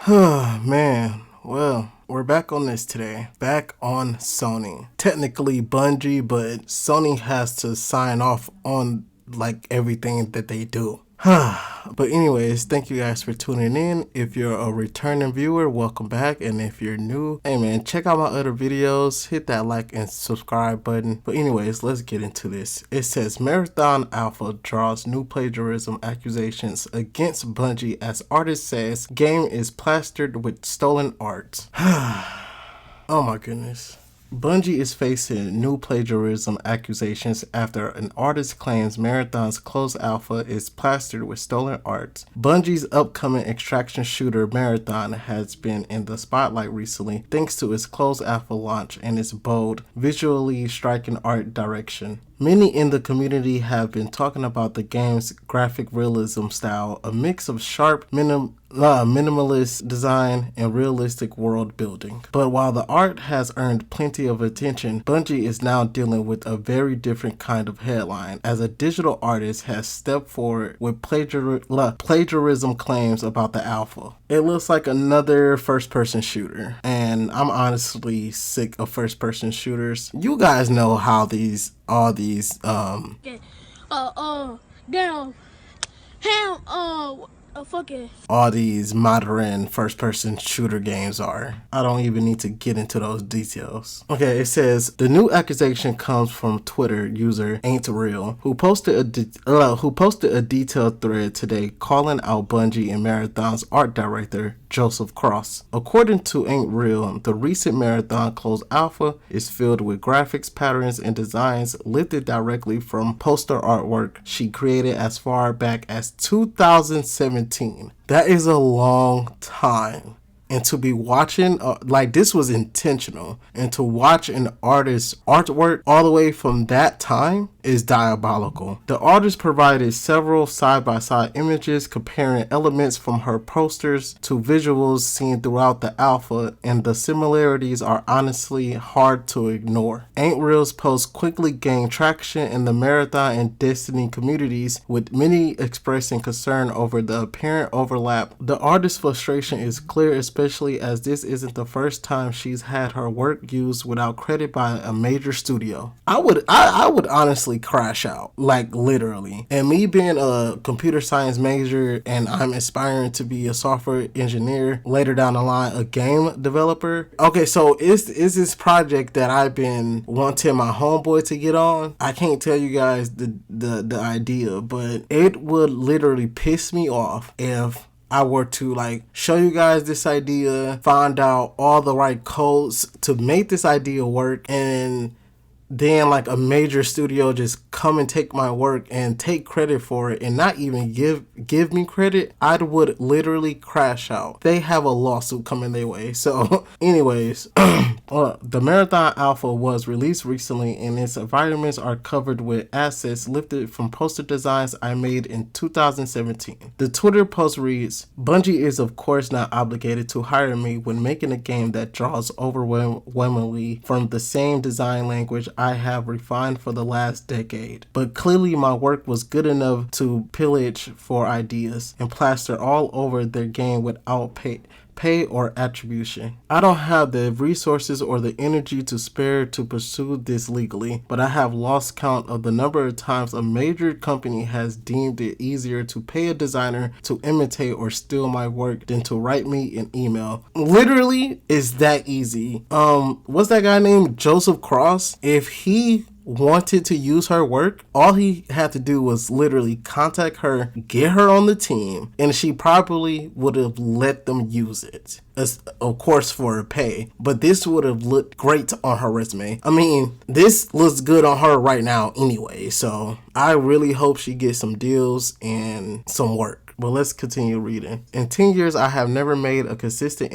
Man, well, we're back on this today. Back on Sony. Technically Bungie, but Sony has to sign off on like everything that they do. But anyways, thank you guys for tuning in. If you're a returning viewer, welcome back. And if you're new, hey man, check out my other videos. Hit that like and subscribe button. But anyways, let's get into this. It says Marathon Alpha draws new plagiarism accusations against Bungie as artist says game is plastered with stolen art. Oh my goodness. Bungie is facing new plagiarism accusations after an artist claims Marathon's closed alpha is plastered with stolen art. Bungie's upcoming extraction shooter Marathon has been in the spotlight recently thanks to its closed alpha launch and its bold, visually striking art direction. Many in the community have been talking about the game's graphic realism style, a mix of sharp, minimalist design and realistic world building. But while the art has earned plenty of attention, Bungie is now dealing with a very different kind of headline, as a digital artist has stepped forward with plagiarism claims about the alpha. It looks like another first-person shooter, and I'm honestly sick of first-person shooters. You guys know how all these all these modern first-person shooter games are. I don't even need to get into those details. Okay, it says the new accusation comes from Twitter user Ain't Real, who posted a detailed thread today calling out Bungie and Marathon's art director Joseph Cross. According to Ain't Real, the recent Marathon closed alpha is filled with graphics, patterns, and designs lifted directly from poster artwork she created as far back as 2017. That is a long time. And to be watching, like this was intentional, and to watch an artist's artwork all the way from that time is diabolical. The artist provided several side-by-side images comparing elements from her posters to visuals seen throughout the alpha, and the similarities are honestly hard to ignore. Ain't Real's post quickly gained traction in the Marathon and Destiny communities, with many expressing concern over the apparent overlap. The artist's frustration is clear, especially as this isn't the first time she's had her work used without credit by a major studio. I would honestly crash out, like literally. And me being a computer science major and I'm aspiring to be a software engineer later down the line, a game developer. Okay, so is this project that I've been wanting my homeboy to get on. I can't tell you guys the idea, but it would literally piss me off if I were to like show you guys this idea, find out all the right codes to make this idea work, and then like a major studio just come and take my work and take credit for it and not even give me credit. I would literally crash out. They have a lawsuit coming their way. So anyways, the Marathon Alpha was released recently and its environments are covered with assets lifted from poster designs I made in 2017. The Twitter post reads, Bungie is of course not obligated to hire me when making a game that draws overwhelmingly from the same design language I have refined for the last decade. But clearly my work was good enough to pillage for ideas and plaster all over their game without pay or attribution. I don't have the resources or the energy to spare to pursue this legally, but I have lost count of the number of times a major company has deemed it easier to pay a designer to imitate or steal my work than to write me an email. Literally, it's that easy. What's that guy named Joseph Cross? If he wanted to use her work, all he had to do was literally contact her, get her on the team, and she probably would have let them use it. Of course for her pay, but this would have looked great on her resume. I mean, this looks good on her right now anyway, so I really hope she gets some deals and some work. But let's continue reading. In 10 years, I have never made a consistent